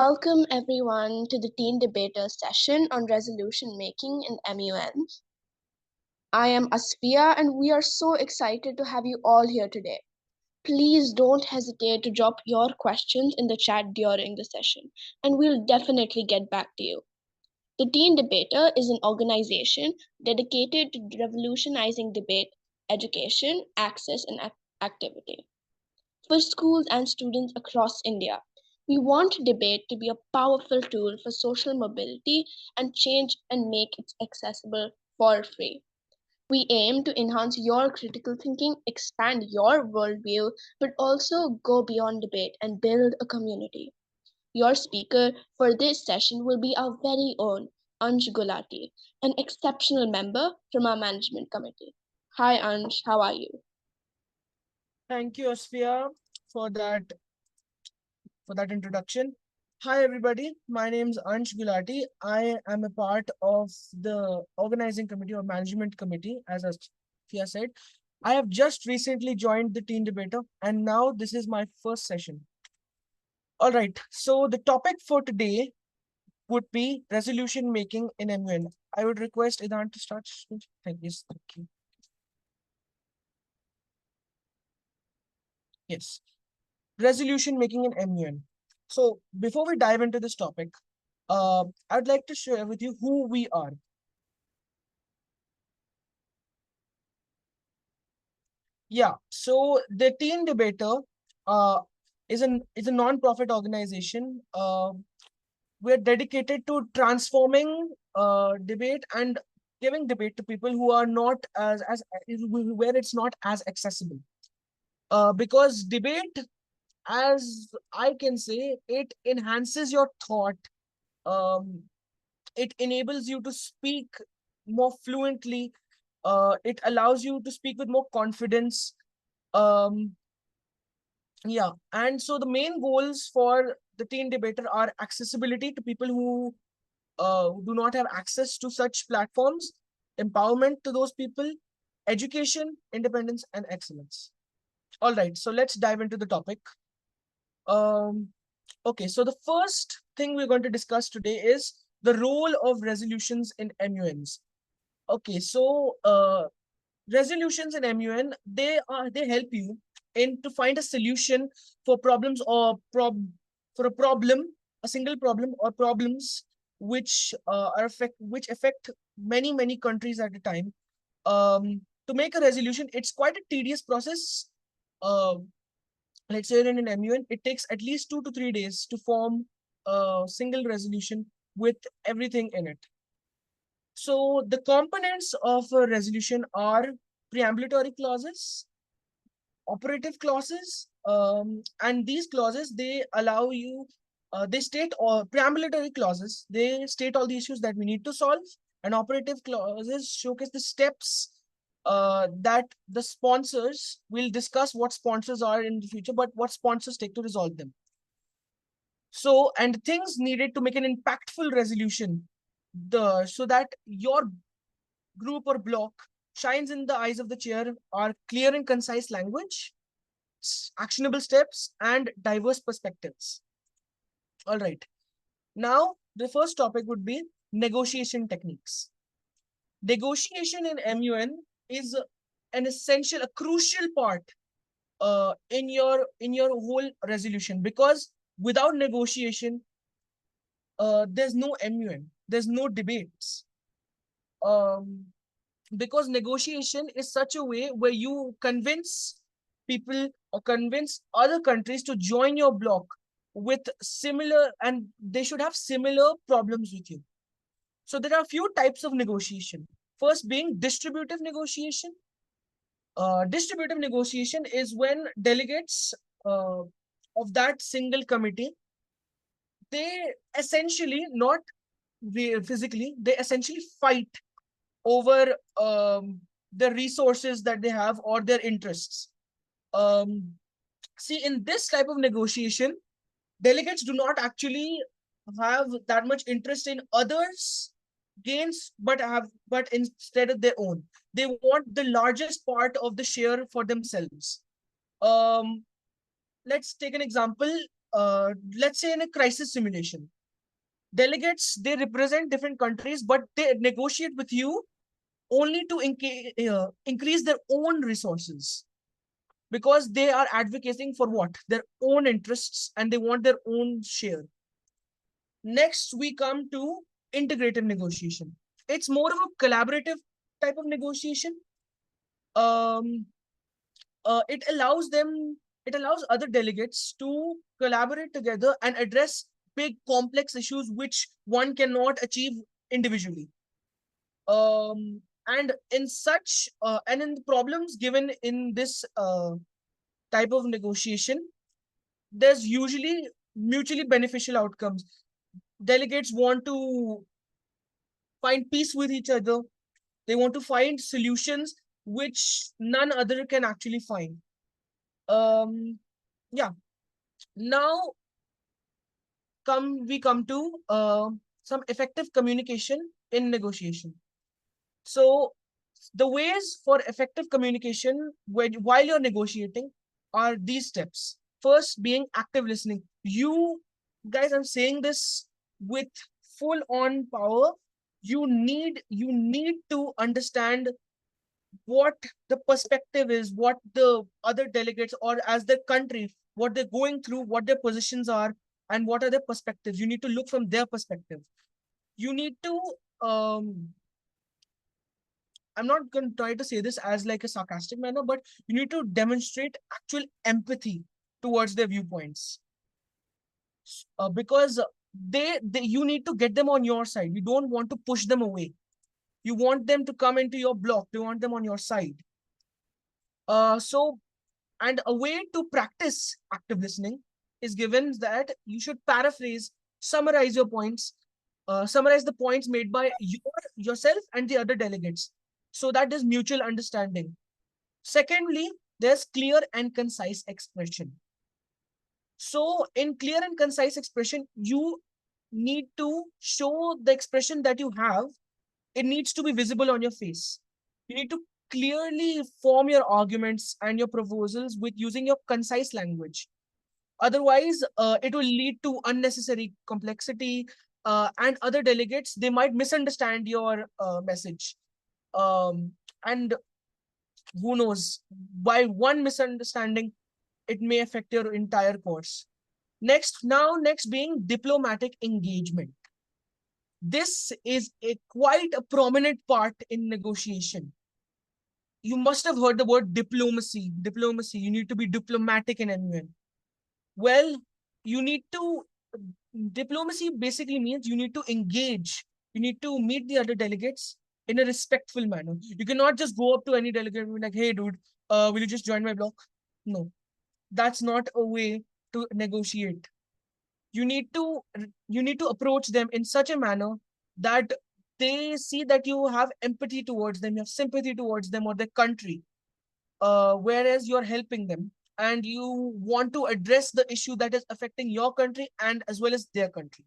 Welcome everyone to the Teen Debater session on resolution making in MUNs. I am Asfia and we are so excited to have you all here today. Please don't hesitate to drop your questions in the chat during the session and we'll definitely get back to you. The Teen Debater is an organization dedicated to revolutionizing debate, education, access, and activity for schools and students across India. We want debate to be a powerful tool for social mobility and change and make it accessible for free. We aim to enhance your critical thinking, expand your worldview, but also go beyond debate and build a community. Your speaker for this session will be our very own Ansh Gulati, an exceptional member from our management committee. Hi Ansh, how are you? Thank you, Asfia, for that introduction. Hi, everybody. My name is Ansh Gulati. I am a part of the organizing committee or management committee, as Asfia said. I have just recently joined the Teen Debater, and now this is my first session. All right. So the topic for today would be resolution making in MUN. I would request Idan to start. Thank you. Thank you. Yes. Resolution making in MUN. So before we dive into this topic, I'd like to share with you who we are. Yeah, so the Teen Debater uh, is a non-profit organization. We're dedicated to transforming debate and giving debate to people who are not as where it's not as accessible. Because debate, as I can say, it enhances your thought. Um, it enables you to speak more fluently. It allows you to speak with more confidence. Um, yeah, and so the main goals for the Teen Debater are accessibility to people who do not have access to such platforms, empowerment to those people, education, independence, and excellence. All right, so let's dive into the topic. Um, okay, so the first thing we're going to discuss today is the role of resolutions in MUNs. Okay, so resolutions in MUN, they help you in to find a solution for problems or for a problem, a single problem or problems which which affect many countries at a time. To make a resolution, it's quite a tedious process. Uh, let's say in an MUN, it takes at least 2 to 3 days to form a single resolution with everything in it. So the components of a resolution are preambulatory clauses, operative clauses, and these clauses, they allow you, they state all preambulatory clauses, they state all the issues that we need to solve, and operative clauses showcase the steps that the sponsors will discuss what sponsors are in the future, but what sponsors take to resolve them. So, and things needed to make an impactful resolution, so that your group or block shines in the eyes of the chair are clear and concise language, actionable steps, and diverse perspectives. All right. Now, the first topic would be negotiation techniques. Negotiation in MUN is an essential, a crucial part in your whole resolution, because without negotiation, there's no MUN, there's no debates. Um, because negotiation is such a way where you convince people or convince other countries to join your bloc with similar, and they should have similar problems with you. So there are a few types of negotiation. First being distributive negotiation. Distributive negotiation is when delegates of that single committee, they essentially not physically, they essentially fight over the resources that they have or their interests. Um, See, in this type of negotiation, delegates do not actually have that much interest in others' gains, but instead of their own. They want the largest part of the share for themselves. Um, let's take an example. let's say in a crisis simulation, delegates, they represent different countries, but they negotiate with you only to increase their own resources, because they are advocating for what? Their own interests, and they want their own share. Next, we come to integrated negotiation. It's more of a collaborative type of negotiation. Um, it allows them, it allows other delegates to collaborate together and address big complex issues which one cannot achieve individually. And in such and in the problems given in this type of negotiation, there's usually mutually beneficial outcomes. Delegates want to find peace with each other. They want to find solutions which none other can actually find. Um, yeah. Now come to some effective communication in negotiation. So the ways for effective communication while you're negotiating are these steps. First, being active listening. You guys, I'm saying this with full on power. You need to understand what the perspective is, what the other delegates or as the country, what they're going through, what their positions are, and what are their perspectives. You need to look from their perspective. You need to I'm not going to try to say this as like a sarcastic manner, but you need to demonstrate actual empathy towards their viewpoints, because they you need to get them on your side. You don't want to push them away. You want them to come into your block. You want them on your side. So, and a way to practice active listening is given that you should paraphrase, summarize your points, summarize the points made by yourself and the other delegates, so that there's mutual understanding. Secondly, there's clear and concise expression. So, in clear and concise expression, you need to show the expression that you have. It needs to be visible on your face. You need to clearly form your arguments and your proposals with using your concise language. Otherwise, it will lead to unnecessary complexity, and other delegates, they might misunderstand your message. And who knows, by one misunderstanding, it may affect your entire course. Next being diplomatic engagement. This is a quite a prominent part in negotiation. You must have heard the word diplomacy. Diplomacy. You need to be diplomatic in MUN. Well, you need to, diplomacy basically means you need to engage. You need to meet the other delegates in a respectful manner. You cannot just go up to any delegate and be like, hey, dude, will you just join my block? No, that's not a way to negotiate. You need to you need to approach them in such a manner that they see that you have empathy towards them, you have sympathy towards them or their country, whereas you're helping them and you want to address the issue that is affecting your country and as well as their country.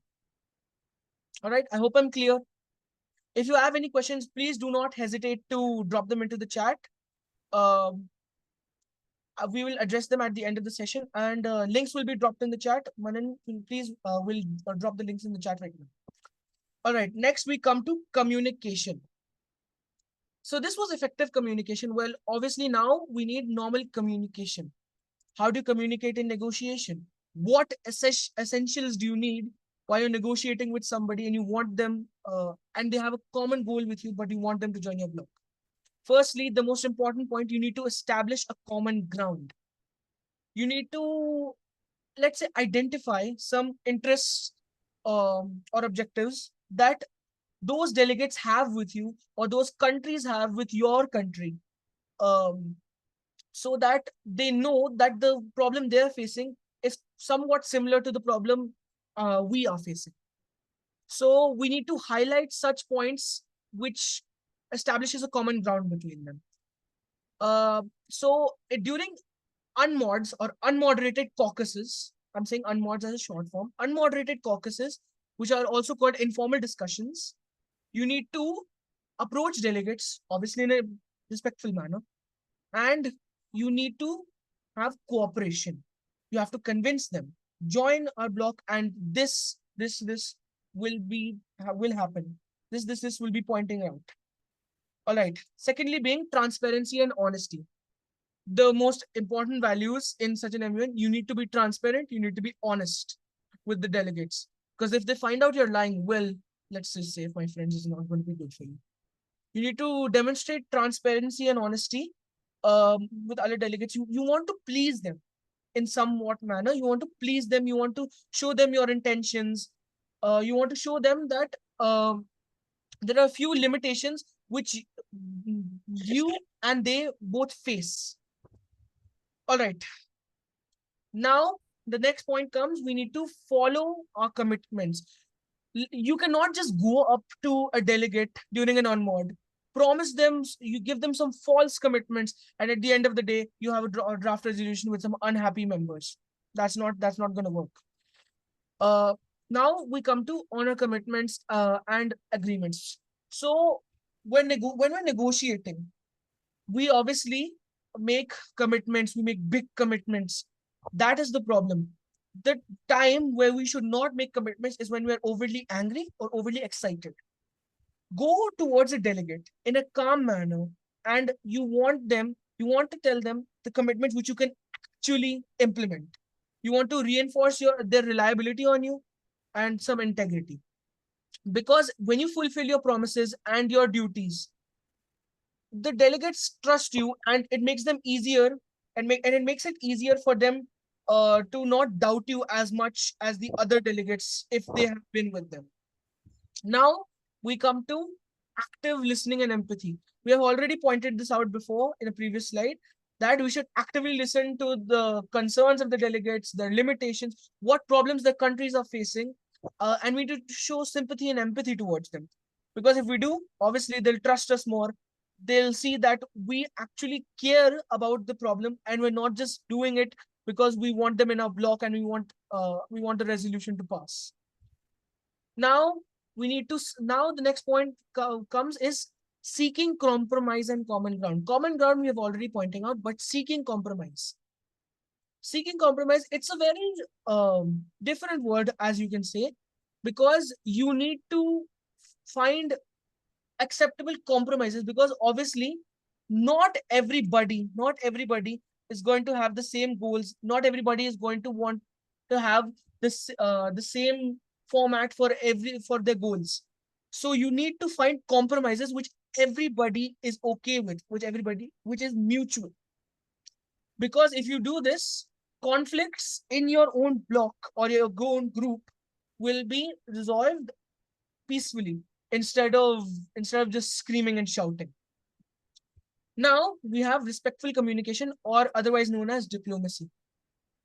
All right, I hope I'm clear. If you have any questions, please do not hesitate to drop them into the chat. Um, we will address them at the end of the session, and links will be dropped in the chat. Manan, please will drop the links in the chat right now. All right, next we come to communication. So this was effective communication. Well, obviously now we need normal communication. How do you communicate in negotiation? What essentials do you need while you're negotiating with somebody and you want them, and they have a common goal with you, but you want them to join your block? Firstly, the most important point, you need to establish a common ground. You need to, let's say, identify some interests or objectives that those delegates have with you or those countries have with your country, um, so that they know that the problem they're facing is somewhat similar to the problem we are facing. So we need to highlight such points which establishes a common ground between them. During unmods or unmoderated caucuses, I'm saying unmods as a short form, unmoderated caucuses, which are also called informal discussions, you need to approach delegates, obviously in a respectful manner, and you need to have cooperation. You have to convince them. join our block, and this will happen. This will be pointing out. All right. Secondly, being transparency and honesty. The most important values in such an MUN, you need to be transparent, you need to be honest with the delegates. Because if they find out you're lying, well, let's just say, my friends, is not going to be good for you. You need to demonstrate transparency and honesty with other delegates. You want to please them in somewhat manner. You want to please them. You want to show them your intentions. You want to show them that there are a few limitations which you and they both face. All right. Now, the next point comes, we need to follow our commitments. You cannot just go up to a delegate during an on-mod, promise them, you give them some false commitments, and at the end of the day, you have a draft resolution with some unhappy members. That's not going to work. Uh, Now we come to honor commitments and agreements. So when we're negotiating, we obviously make commitments, we make big commitments. That is the problem. The time where we should not make commitments is when we're overly angry or overly excited. Go towards a delegate in a calm manner, and you want to tell them the commitments which you can actually implement. You want to reinforce their reliability on you and some integrity. Because when you fulfill your promises and your duties, the delegates trust you, and it makes them easier, and it makes it easier for them to not doubt you as much as the other delegates if they have been with them. Now we come to active listening and empathy. We have already pointed this out before in a previous slide, that we should actively listen to the concerns of the delegates, their limitations, what problems their countries are facing, and we need to show sympathy and empathy towards them. Because if we do, obviously they'll trust us more. They'll see that we actually care about the problem, and we're not just doing it because we want them in our block and we want the resolution to pass. Now now the next point comes is seeking compromise and common ground. Common ground we have already pointing out, but seeking compromise. Seeking compromise, it's a very different word, as you can say, because you need to find acceptable compromises, because obviously not everybody is going to have the same goals. Not everybody is going to want to have the same format for their goals. So you need to find compromises which everybody is okay with, which is mutual. Because if you do this, conflicts in your own block or your own group will be resolved peacefully, instead of just screaming and shouting. Now we have respectful communication, or otherwise known as diplomacy.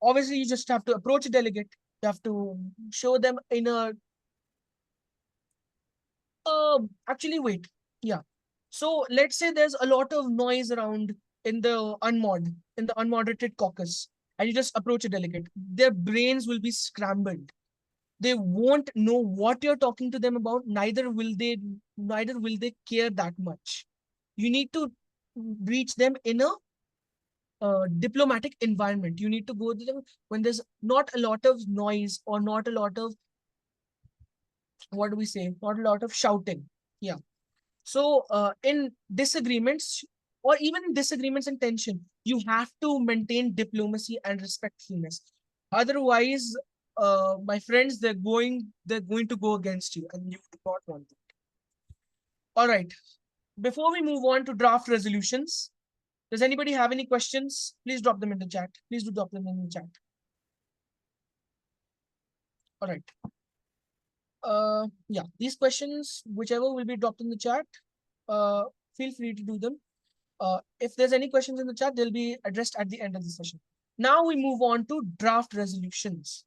Obviously, you just have to approach a delegate. You have to show them in a actually wait. Yeah. So let's say there's a lot of noise around in the unmoderated caucus, and you just approach a delegate. Their brains will be scrambled. They won't know what you're talking to them about. Neither will they care that much. You need to reach them in a diplomatic environment. You need to go to them when there's not a lot of noise, or not a lot of, what do we say, not a lot of shouting. Yeah. So in disagreements, or even in disagreements and tension, you have to maintain diplomacy and respectfulness. Otherwise, my friends, they're going to go against you, and you do not want that. All right. Before we move on to draft resolutions, does anybody have any questions? Please drop them in the chat. Please do drop them in the chat. All right. Yeah, these questions, whichever will be dropped in the chat, uh, feel free to do them. If there's any questions in the chat, they'll be addressed at the end of the session. Now we move on to draft resolutions.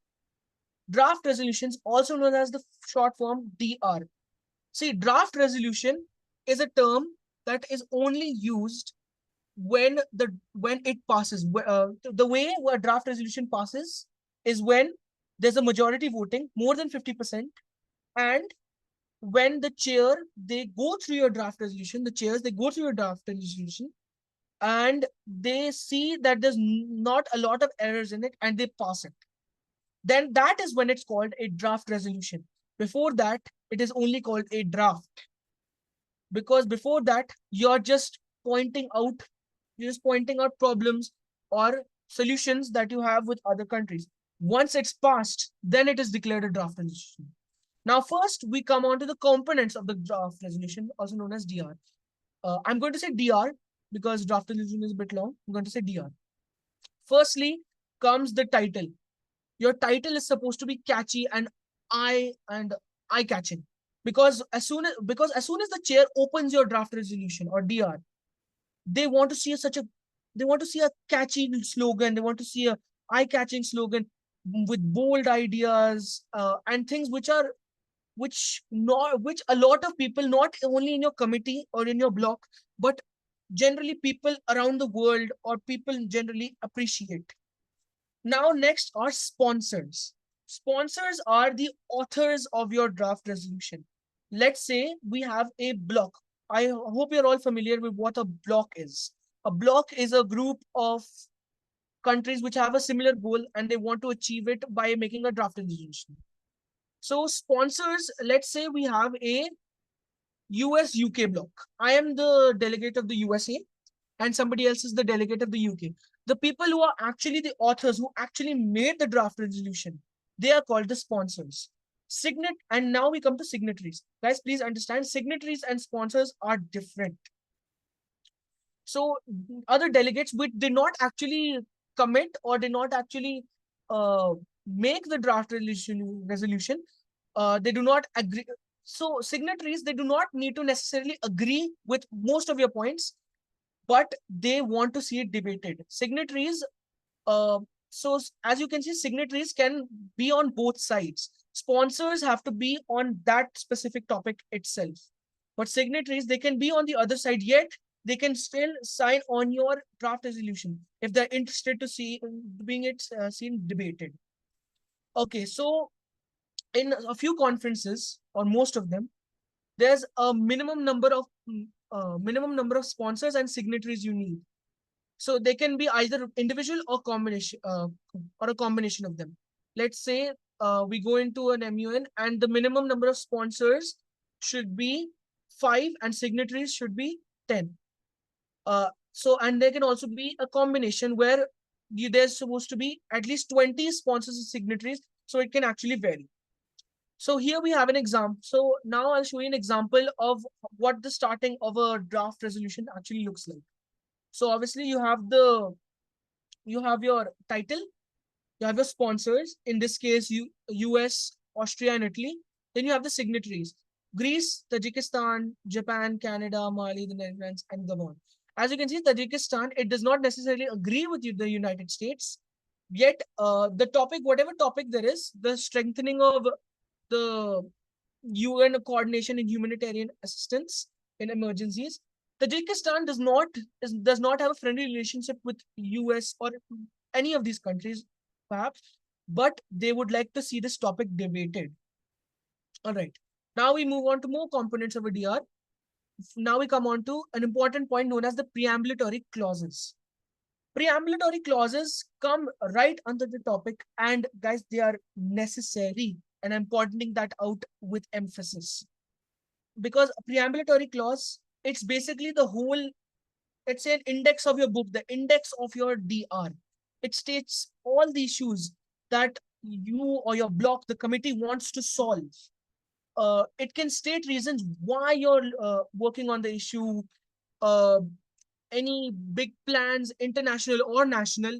Draft resolutions, also known as the short form DR. See, draft resolution is a term that is only used when it passes. The way a draft resolution passes is when there's a majority voting, more than 50%, and when the chair, they go through your draft resolution, the chairs, they go through your draft resolution, and they see that there's not a lot of errors in it, and they pass it. then that is when it's called a draft resolution. Before that, it is only called a draft, because before that pointing out you're just pointing out problems or solutions that you have with other countries. Once it's passed, then it is declared a draft resolution. Now, first we come on to the components of the draft resolution, also known as DR. I'm going to say DR because draft resolution is a bit long. I'm going to say DR. Firstly comes the title. Your title is supposed to be catchy and eye catching, because as soon as the chair opens your draft resolution or DR, they want to see they want to see a catchy slogan. They want to see a eye catching slogan with bold ideas and things which a lot of people, not only in your committee or in your block, but generally people around the world or people generally appreciate. Now, next are sponsors. Sponsors are the authors of your draft resolution. Let's say we have a block. I hope you're all familiar with what a block is. A block is a group of countries which have a similar goal and they want to achieve it by making a draft resolution. So, sponsors, let's say we have a US UK block. I am the delegate of the USA and somebody else is the delegate of the UK. The people who are actually the authors, who actually made the draft resolution, they are called the sponsors. And now we come to signatories. Guys, please understand, signatories and sponsors are different. So other delegates which did not actually commit or did not actually uh, make the draft resolution, they do not agree. So signatories, they do not need to necessarily agree with most of your points, but they want to see it debated. Signatories, uh, as you can see, signatories can be on both sides. Sponsors have to be on that specific topic itself. But signatories, they can be on the other side, yet they can still sign on your draft resolution if they're interested to see being it seen debated. Okay, so in a few conferences, or most of them, there's a minimum number of sponsors and signatories you need. So they can be either individual or a combination of them. Let's say we go into an MUN and the minimum number of sponsors should be 5 and signatories should be 10. And there can also be a combination where there's supposed to be at least 20 sponsors and signatories, so it can actually vary. So here we have an example. So now I'll show you an example of what the starting of a draft resolution actually looks like. So obviously you have your title, you have your sponsors, in this case, US, Austria, and Italy. Then you have the signatories: Greece, Tajikistan, Japan, Canada, Mali, the Netherlands, and Gabon. As you can see, Tajikistan, it does not necessarily agree with the United States. Yet, the topic, whatever topic there is, the strengthening of the UN coordination in humanitarian assistance in emergencies, Tajikistan does not have a friendly relationship with US or any of these countries, perhaps, but they would like to see this topic debated. All right. Now we move on to more components of a DR. Now we come on to an important point known as the preambulatory clauses. Preambulatory clauses come right under the topic, and guys, they are necessary. And I'm pointing that out with emphasis, because a preambulatory clause, it's basically the whole, it's an index of your book, the index of your DR. It states all the issues that you or your block, the committee, wants to solve. It can state reasons why you're working on the issue, uh, any big plans, international or national,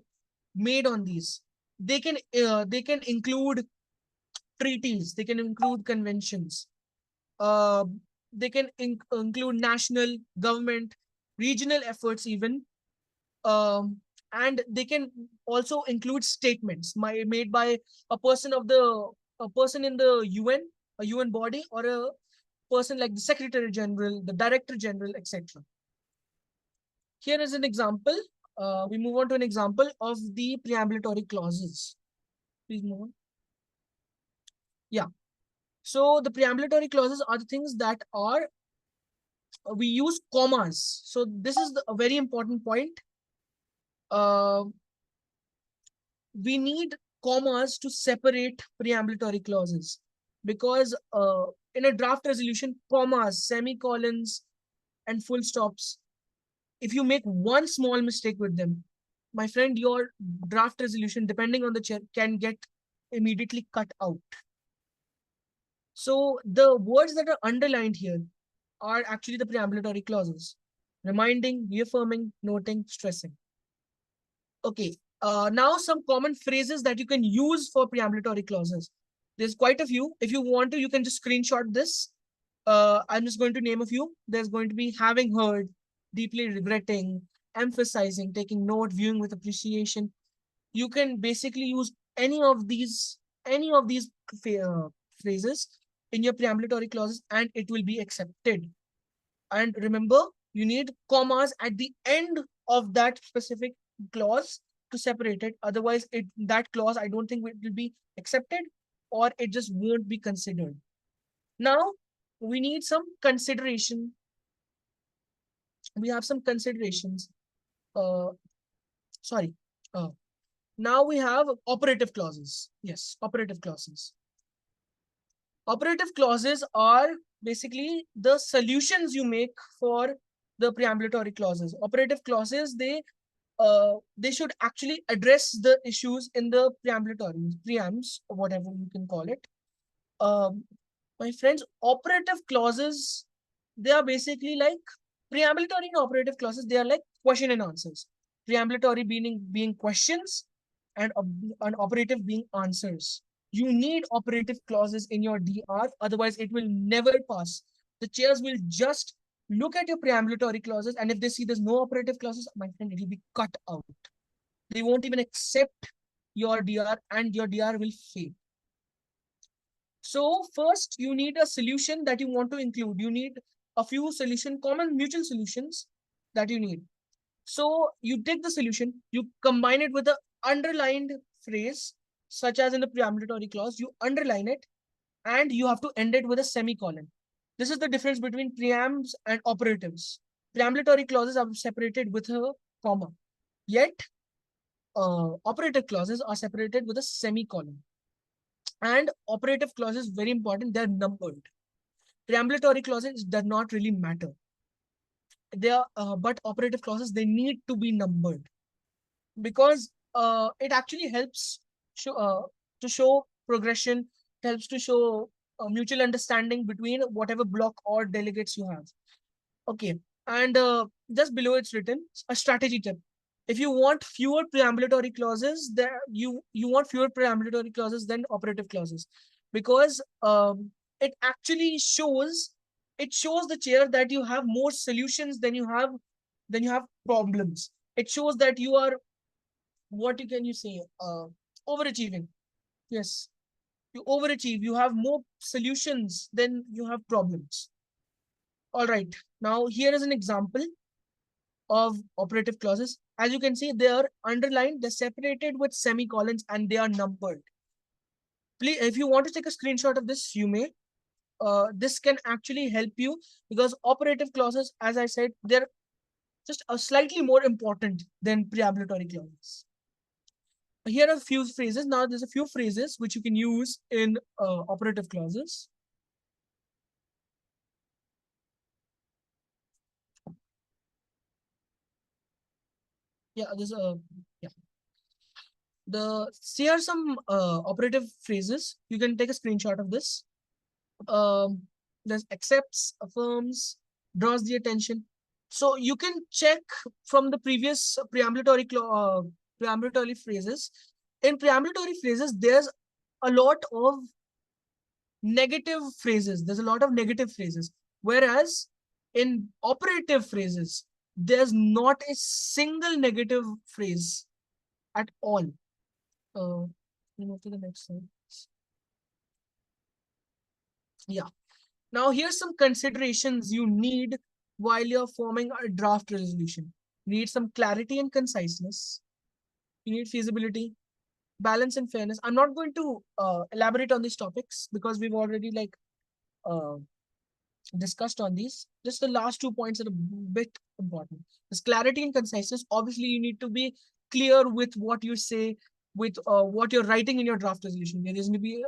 made on these. They can include treaties, they can include conventions, uh, they can include national government, regional efforts even, um, and they can also include statements made by a person in the UN, a UN body, or a person like the Secretary General, the Director General, etc. Here is an example. We move on to an example of the preambulatory clauses. Please move on. Yeah. So the preambulatory clauses are the things that are we use commas. So this is a very important point. Uh, we need commas to separate preambulatory clauses, because in a draft resolution, commas, semicolons, and full stops, if you make one small mistake with them, my friend, your draft resolution, depending on the chair, can get immediately cut out. So the words that are underlined here are actually the preambulatory clauses: reminding, reaffirming, noting, stressing. Okay, now some common phrases that you can use for preambulatory clauses. There's quite a few. If you want to, you can just screenshot this. I'm just going to name a few. There's going to be having heard, deeply regretting, emphasizing, taking note, viewing with appreciation. You can basically use any of these phrases in your preambulatory clauses, and it will be accepted. And remember, you need commas at the end of that specific clause to separate it. Otherwise, that clause, I don't think it will be accepted, or it just won't be considered. Now, we need some consideration. We have some considerations. Uh, sorry. Uh, Now we have operative clauses. Yes, operative clauses. Operative clauses are basically the solutions you make for the preambulatory clauses. Operative clauses, they should actually address the issues in the preambulatory preamps, or whatever you can call it. Um, my friends, operative clauses, they are basically like preambulatory and operative clauses. They are like question and answers. Preambulatory being questions, and an operative being answers. You need operative clauses in your DR, otherwise it will never pass. The chairs will just look at your preambulatory clauses, and if they see there's no operative clauses, my friend, it will be cut out. They won't even accept your DR, and your DR will fail. So first, you need a solution that you want to include. You need a few common mutual solutions that you need. So you take the solution, you combine it with the underlined phrase, such as in the preambulatory clause, you underline it, and you have to end it with a semicolon. This is the difference between preamps and operatives. Preambulatory clauses are separated with a comma, yet operative clauses are separated with a semicolon. And operative clauses, very important, they're numbered. Preambulatory clauses does not really matter. They are, but operative clauses, they need to be numbered, because it actually helps show, to show progression, helps to show mutual understanding between whatever block or delegates you have. Okay, and just below it's written a strategy tip. If you want fewer preambulatory clauses, there you want fewer preambulatory clauses than operative clauses, because it actually shows the chair that you have more solutions than you have problems. It shows that you are, what you can you say, overachieving. Yes, you overachieve. You have more solutions than you have problems. All right. Now here is an example of operative clauses. As you can see, they are underlined, they're separated with semicolons, and they are numbered. Please, if you want to take a screenshot of this, you may. This can actually help you, because operative clauses, as I said, they're just a slightly more important than preambulatory clauses. Here are a few phrases. Now, there's a few phrases which you can use in operative clauses. Yeah, there's a yeah. Here are some operative phrases. You can take a screenshot of this. There's accepts, affirms, draws the attention. So you can check from the previous preambulatory phrases. In preambulatory phrases, there's a lot of negative phrases. There's a lot of negative phrases. Whereas in operative phrases, there's not a single negative phrase at all. Move to the next slide. Yeah. Now, here's some considerations you need while you're forming a draft resolution. You need some clarity and conciseness. You need feasibility, balance and fairness. I'm not going to elaborate on these topics, because we've already uh, discussed on these. Just the last 2 points are a bit important. There's clarity and conciseness. Obviously, you need to be clear with what you say. with what you're writing in your draft resolution. There is to be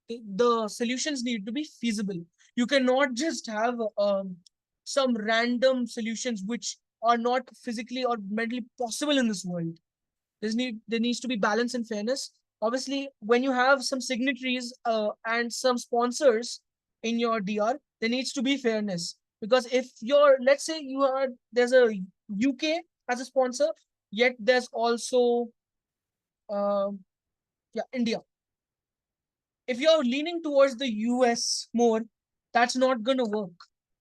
the solutions need to be feasible. You cannot just have some random solutions which are not physically or mentally possible in this world. There needs to be balance and fairness. Obviously, when you have some signatories and some sponsors in your DR, there needs to be fairness. Because if you're, let's say you are, there's a UK as a sponsor, yet there's also uh, yeah, India. If you're leaning towards the US more, that's not going to work,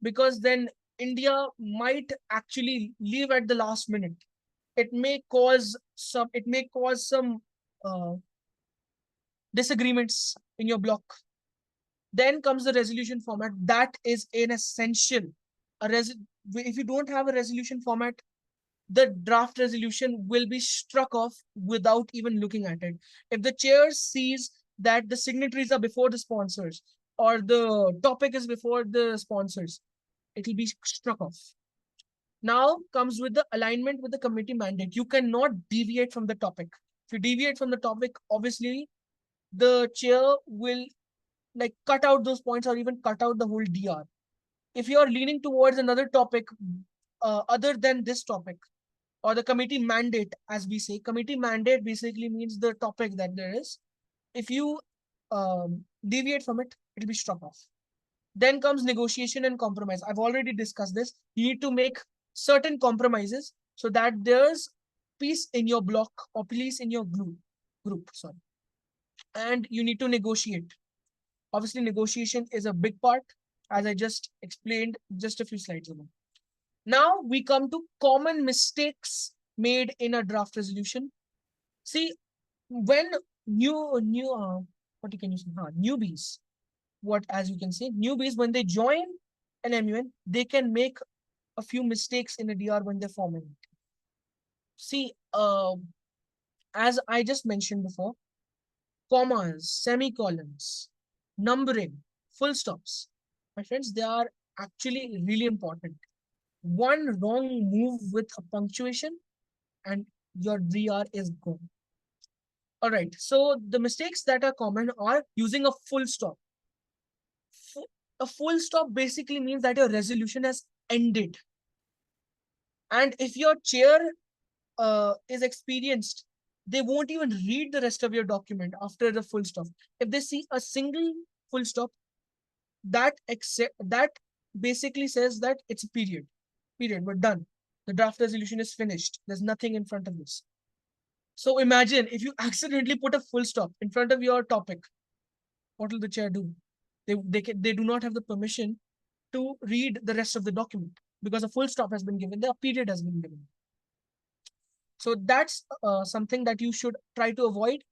because then India might actually leave at the last minute. It may cause some uh, disagreements in your block. Then comes the resolution format. That is an essential. If you don't have a resolution format, the draft resolution will be struck off without even looking at it. If the chair sees that the signatories are before the sponsors, or the topic is before the sponsors, it will be struck off. Now comes with the alignment with the committee mandate. You cannot deviate from the topic. If you deviate from the topic, obviously the chair will like cut out those points or even cut out the whole DR. If you are leaning towards another topic other than this topic, or the committee mandate, as we say, committee mandate basically means the topic that there is. If you deviate from it, it'll be struck off. Then comes negotiation and compromise. I've already discussed this. You need to make certain compromises so that there's peace in your block or peace in your group. Sorry. And you need to negotiate. Obviously, negotiation is a big part, as I just explained just a few slides ago. Now we come to common mistakes made in a draft resolution. See, when what can you say? Newbies, what as you can say, newbies when they join an MUN, they can make a few mistakes in a DR when they're forming it. See, as I just mentioned before, commas, semicolons, numbering, full stops. My friends, they are actually really important. One wrong move with a punctuation and your DR is gone. All right. So the mistakes that are common are using a full stop. A full stop basically means that your resolution has ended. And if your chair is experienced, they won't even read the rest of your document after the full stop. If they see a single full stop, that basically says that it's a period. Period. We're done. The draft resolution is finished. There's nothing in front of this. So imagine if you accidentally put a full stop in front of your topic, what will the chair do? They do not have the permission to read the rest of the document because a full stop has been given, the period has been given. So that's something that you should try to avoid.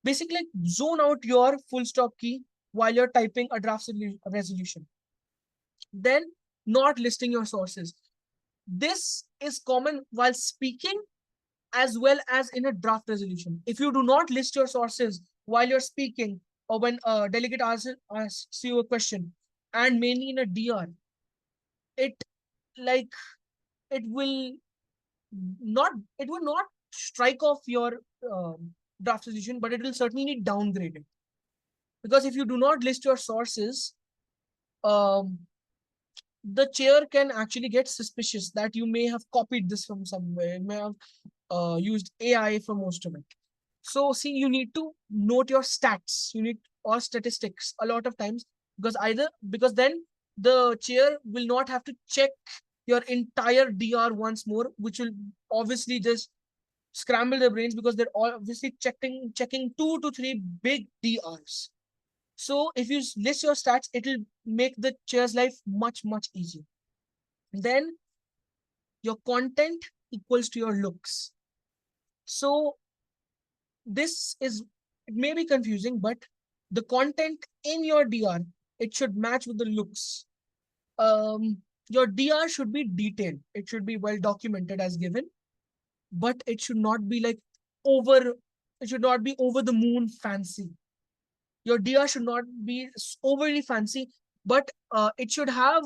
Basically, zone out your full stop key while you're typing a draft resolution. Then, not listing your sources. This is common while speaking as well as in a draft resolution. If you do not list your sources while you're speaking or when a delegate asks you a question, and mainly in a DR, it like it will not strike off your draft resolution, but it will certainly downgrade it. Because if you do not list your sources, um, the chair can actually get suspicious that you may have copied this from somewhere, you may have used AI for most of it. So see, you need to note your stats, you need or statistics a lot of times, because then the chair will not have to check your entire DR once more, which will obviously just scramble their brains because they're all obviously checking 2 to 3 big DRs. So if you list your stats, it will make the chair's life much, much easier. Then your content equals to your looks. So this is, it may be confusing, but the content in your DR, it should match with the looks. Your DR should be detailed. It should be well documented as given, but it should not be like over, it should not be over the moon fancy. Your DR should not be overly fancy, but it should have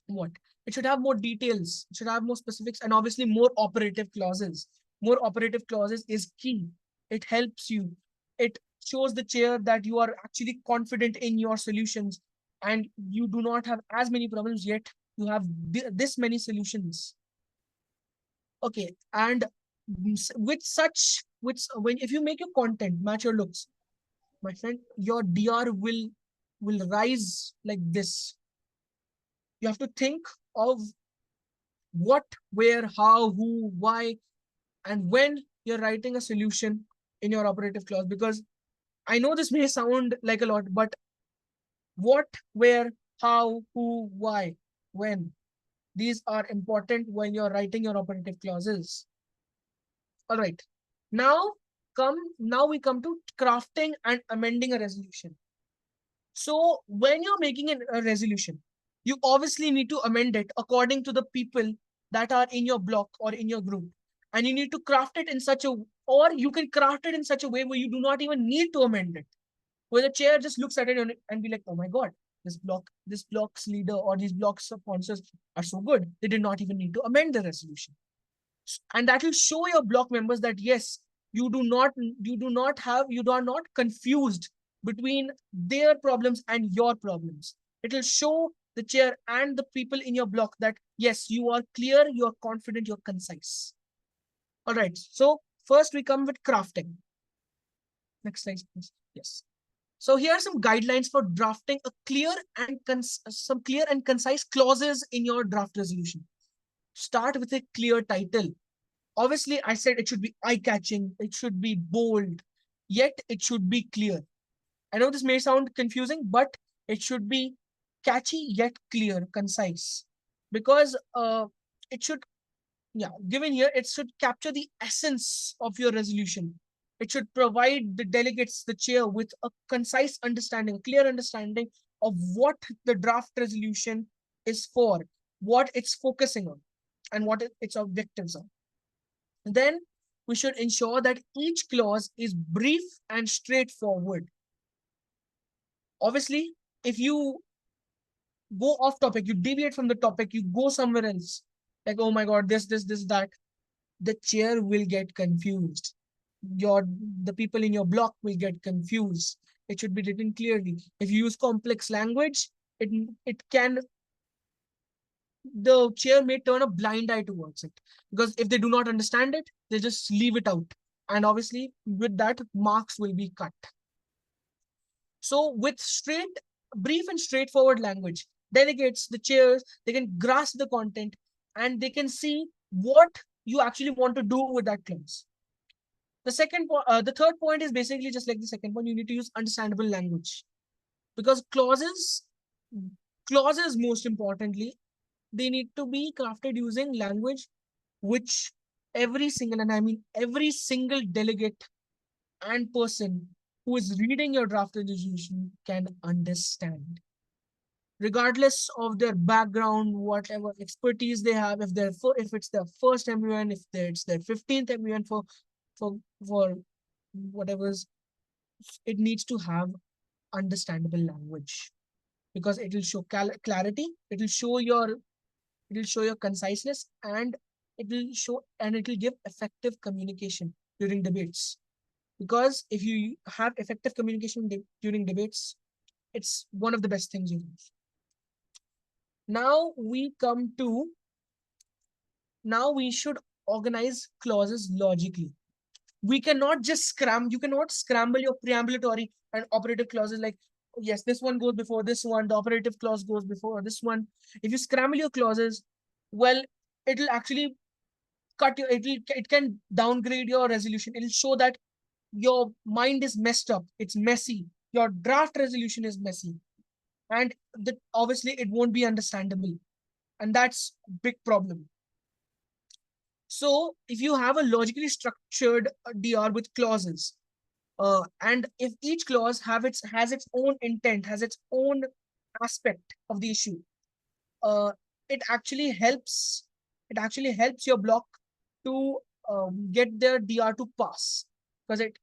what? It should have more details. It should have more specifics and obviously more operative clauses. more operative clauses is key. It helps you. It shows the chair that you are actually confident in your solutions and you do not have as many problems, yet you have this many solutions. Okay, and with such, when if you make your content match your looks, my friend, your DR will rise like this. You have to think of what, where, how, who, why, and when you're writing a solution in your operative clause. Because I know this may sound like a lot, but what, where, how, who, why, when, these are important when you're writing your operative clauses. All right. Now now we come to crafting and amending a resolution. So when you're making a resolution, you obviously need to amend it according to the people that are in your block or in your group. And you need to craft it in such a, or you can craft it in such a way where you do not even need to amend it. Where the chair just looks at it and be like, oh my God, this block's leader or these block's sponsors are so good. They did not even need to amend the resolution. And that will show your block members that yes, you are not confused between their problems and your problems. It will show the chair and the people in your block that yes, you are clear, you are confident, you're concise. All right, so first we come with crafting. Next slide, please. Yes. So here are some guidelines for drafting a clear and some clear and concise clauses in your draft resolution. Start with a clear title. Obviously, I said it should be eye-catching, it should be bold, yet it should be clear. I know this may sound confusing, but it should be catchy yet clear, concise. Because it should, yeah, given here, it should capture the essence of your resolution. It should provide the delegates, the chair, with a concise understanding, clear understanding of what the draft resolution is for, what it's focusing on, and what its objectives are. Then we should ensure that each clause is brief and straightforward. Obviously, if you go off topic, you deviate from the topic, you go somewhere else, like, oh my God, this, that, the chair will get confused. The people in your block will get confused. It should be written clearly. If you use complex language, it can the chair may turn a blind eye towards it, because if they do not understand it, they just leave it out. And obviously, with that, marks will be cut. So with brief and straightforward language, delegates, the chairs, they can grasp the content and they can see what you actually want to do with that clause. The third point is basically just like the second point. You need to use understandable language, because clauses most importantly, they need to be crafted using language which every single, and I mean every single delegate and person who is reading your draft resolution can understand, regardless of their background, whatever expertise they have. If it's their first MUN, if it's their 15th MUN for for whatever's, it needs to have understandable language, because it will show clarity, it will show your conciseness, and it will give effective communication during debates. Because if you have effective communication during debates, it's one of the best things you do. Now we come to, now we should organize clauses logically. We cannot just you cannot scramble your preambulatory and operative clauses like, yes, this one goes before this one, the operative clause goes before this one. If you scramble your clauses, well, it'll actually it can downgrade your resolution. It'll show that your mind is messed up, it's messy, your draft resolution is messy, and obviously it won't be understandable, and that's a big problem. So if you have a logically structured DR with clauses, and if each clause has its own intent, has its own aspect of the issue, uh, it actually helps your block to get their DR to pass, because it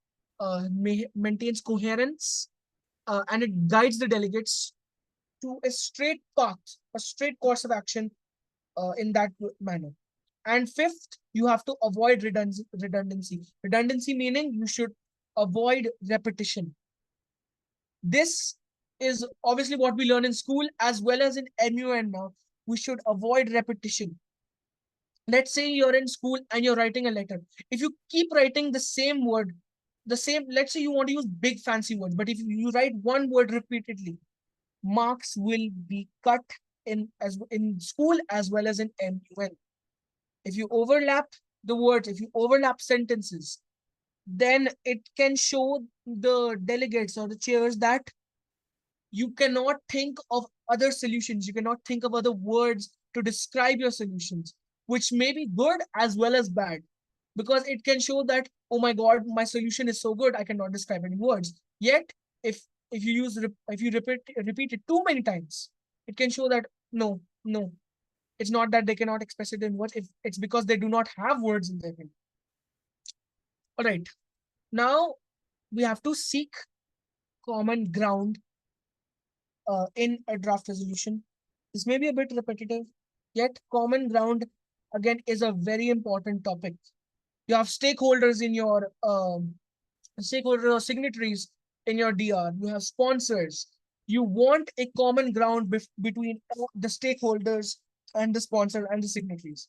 maintains coherence, and it guides the delegates to a straight path, a straight course of action in that manner. And fifth, you have to avoid redundancy. Redundancy meaning you should avoid repetition. This is obviously what we learn in school as well as in MUN now. We should avoid repetition. Let's say you're in school and you're writing a letter. If you keep writing the same word, let's say you want to use big fancy words, but if you write one word repeatedly, marks will be cut in school as well as in MUN. If you overlap the words, if you overlap sentences, then it can show the delegates or the chairs that you cannot think of other solutions. You cannot think of other words to describe your solutions, which may be good as well as bad, because it can show that, oh my God, my solution is so good, I cannot describe any words. Yet, if if you repeat it too many times, it can show that no, it's not that they cannot express it in words. If it's because they do not have words in their head. All right. Now we have to seek common ground in a draft resolution. This may be a bit repetitive, yet common ground again is a very important topic. You have stakeholders in your stakeholders or signatories in your DR. You have sponsors. You want a common ground between the stakeholders and the sponsor and the signatories.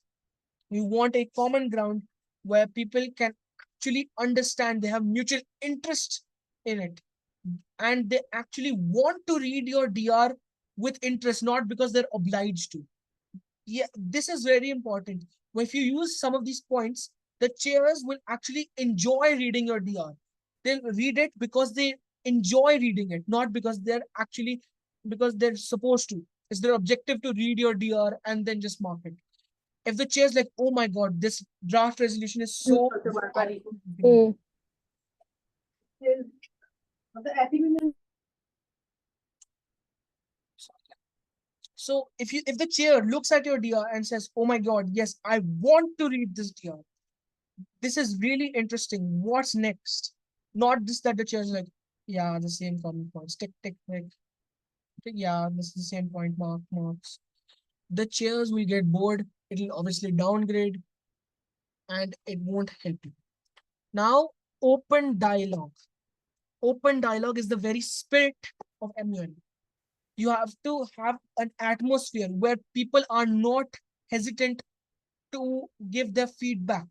You want a common ground where people can actually understand, they have mutual interest in it, and they actually want to read your DR with interest, not because they're obliged to. Yeah, this is very important. If you use some of these points, the chairs will actually enjoy reading your DR. They'll read it because they enjoy reading it, not because they're supposed to. It's their objective to read your DR and then just mark it. If the chair's like, oh my God, this draft resolution is so Mm. so if the chair looks at your DR and says, oh my God, yes, I want to read this DR. This is really interesting. What's next? Not just that the chair is like, yeah, the same common points. Tick, tick, tick. Yeah, this is the same point, marks. The chairs will get bored. It'll obviously downgrade and it won't help you. Now, open dialogue. Open dialogue is the very spirit of MUN. You have to have an atmosphere where people are not hesitant to give their feedback,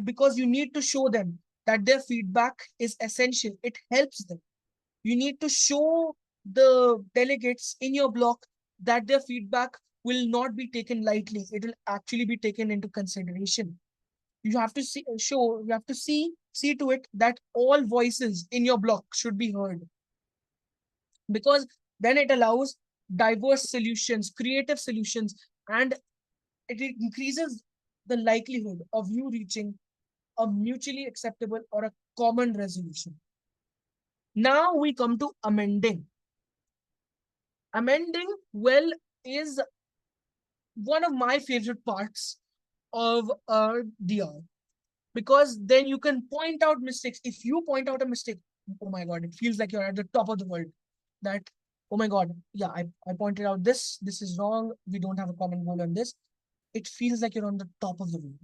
because you need to show them that their feedback is essential. It helps them. You need to show the delegates in your block that their feedback will not be taken lightly. It will actually be taken into consideration. You have to see to it that all voices in your block should be heard, because then it allows diverse solutions, creative solutions, and it increases the likelihood of you reaching a mutually acceptable or a common resolution. Now we come to amending. Amending, well, is one of my favorite parts of DR, because then you can point out mistakes. If you point out a mistake, oh my God, it feels like you're at the top of the world. That, oh my God, yeah, I pointed out this is wrong. We don't have a common goal on this. It feels like you're on the top of the world.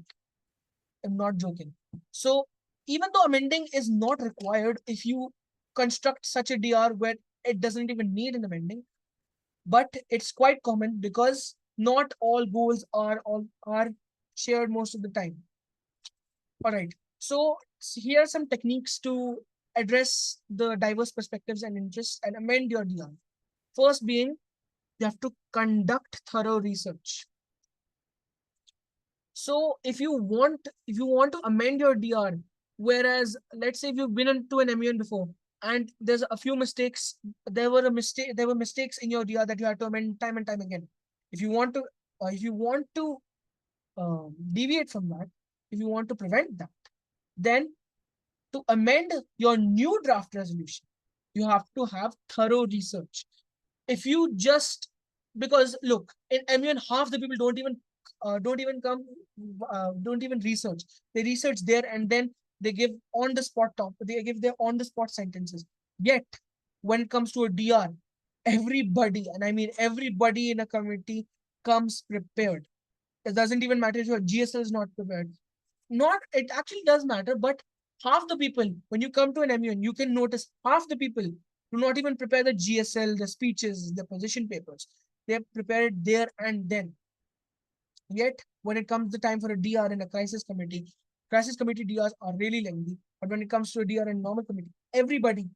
I'm not joking. So even though amending is not required if you construct such a DR where it doesn't even need an amending, but it's quite common because not all goals are shared most of the time. All right. So here are some techniques to address the diverse perspectives and interests and amend your DR. First being, you have to conduct thorough research. So if you want to amend your DR, whereas let's say if you've been into an MUN before and there's a few mistakes, there were mistakes in your DR that you had to amend time and time again. If you want to deviate from that, if you want to prevent that, then to amend your new draft resolution, you have to have thorough research. If you just Because look, in MUN, half the people don't even research. They research there and then they give their on the spot sentences. Yet when it comes to a DR, everybody, and I mean everybody in a committee, comes prepared. It doesn't even matter if your GSL is not prepared. Not, it actually does matter, but half the people, when you come to an MUN, you can notice half the people do not even prepare the GSL, the speeches, the position papers. They prepare it there and then. Yet, when it comes the time for a DR in a crisis committee DRs are really lengthy. But when it comes to a DR in normal committee, everybody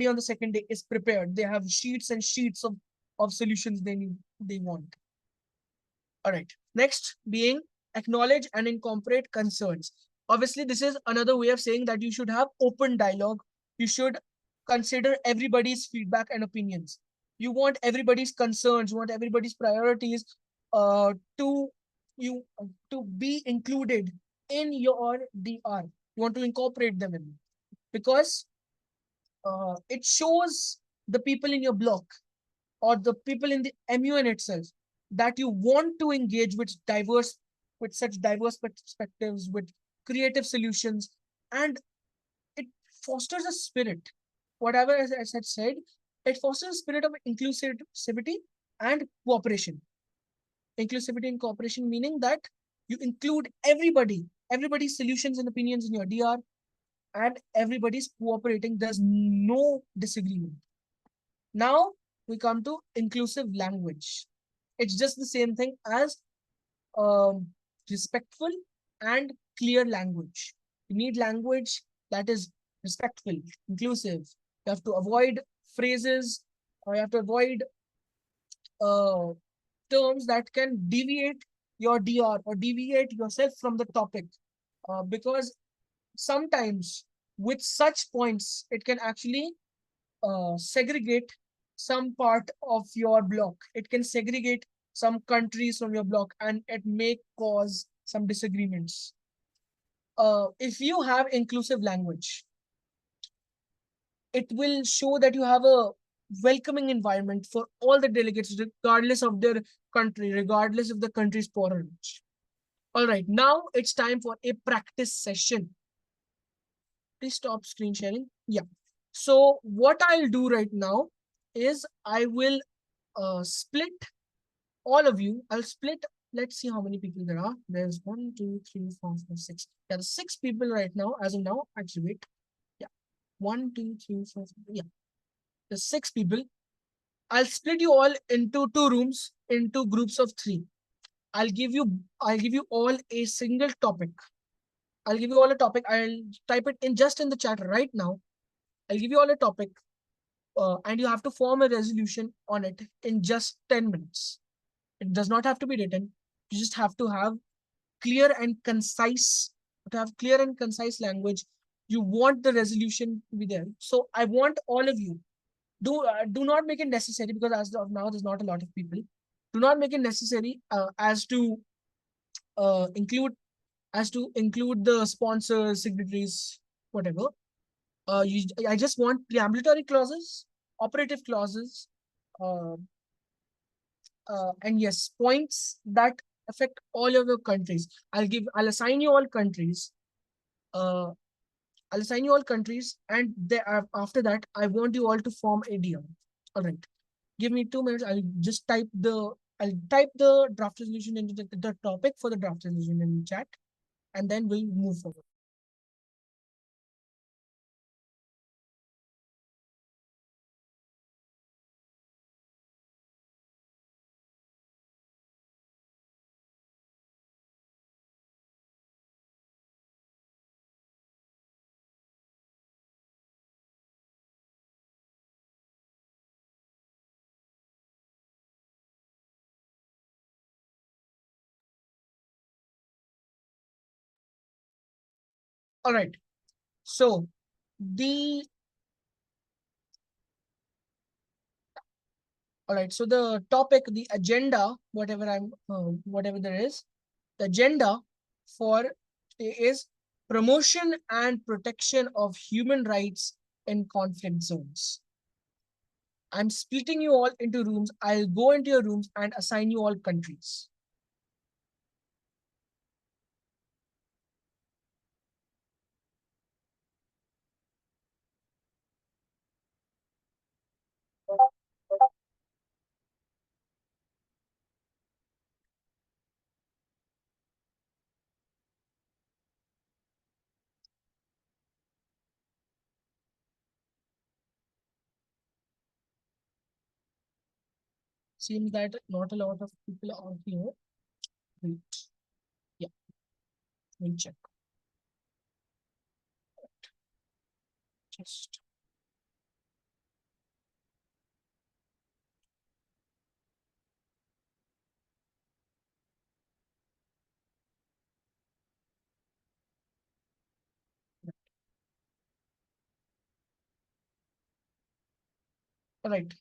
on the second day is prepared. They have sheets and sheets of solutions they want. All right. Next being acknowledge and incorporate concerns. Obviously, this is another way of saying that you should have open dialogue. You should consider everybody's feedback and opinions. You want everybody's concerns, you want everybody's priorities to you to be included in your DR. You want to incorporate them in, because it shows the people in your block or the people in the MUN itself that you want to engage with such diverse perspectives, with creative solutions, and it fosters a spirit. Whatever as I had said, it fosters a spirit of inclusivity and cooperation. Inclusivity and cooperation meaning that you include everybody's solutions and opinions in your DR, and everybody's cooperating. There's no disagreement. Now we come to inclusive language. It's just the same thing as um, respectful and clear language. You need language that is respectful, inclusive. You have to avoid phrases, or you have to avoid uh, terms that can deviate your DR or deviate yourself from the topic. Because sometimes with such points, it can actually segregate some part of your block. It can segregate some countries from your block, and it may cause some disagreements. If you have inclusive language, it will show that you have a welcoming environment for all the delegates, regardless of their country, regardless if the country is poor or rich. All right, now it's time for a practice session. Please stop screen sharing. Yeah. So what I'll do right now is I will split all of you. I'll split. Let's see how many people there are. There's 1, 2, 3, 4, 5, 6. There are 6 people right now. As of now, actually, wait. Yeah. 1, 2, 3, 4, 5. Yeah. There's 6 people. I'll split you all into 2 rooms, into groups of 3. I'll give you all a single topic. I'll give you all a topic. I'll type it in just in the chat right now. I'll give you all a topic, and you have to form a resolution on it in just 10 minutes. It does not have to be written. You just have to have clear and concise, language. You want the resolution to be there. So I want all of you, do not make it necessary, because as of now there's not a lot of people. Do not make it necessary as to include the sponsors, signatories, whatever. I just want preambulatory clauses, operative clauses, uh, and yes, points that affect all of your countries. I'll assign you all countries. Uh, I'll assign you all countries, and after that, I want you all to form a DM. All right. Give me 2 minutes. I'll type the draft resolution into the topic for the draft resolution in the chat, and then we'll move forward. All right. So the all right. So the topic, the agenda, whatever there is, the agenda for today is promotion and protection of human rights in conflict zones. I'm splitting you all into rooms. I'll go into your rooms and assign you all countries. Seems that not a lot of people are here. Wait. Yeah, we'll check. Just right.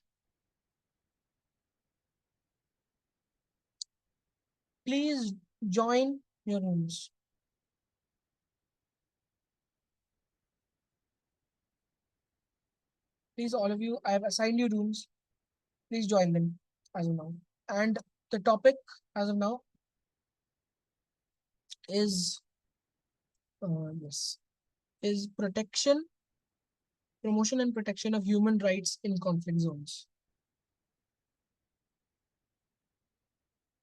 Please join your rooms. Please, all of you, I have assigned you rooms. Please join them as of now. And the topic as of now is yes, is promotion and protection of human rights in conflict zones.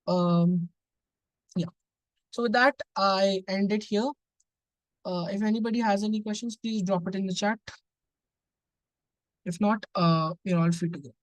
Um, yeah. So with that, I end it here. If anybody has any questions, please drop it in the chat. If not, we're all free to go.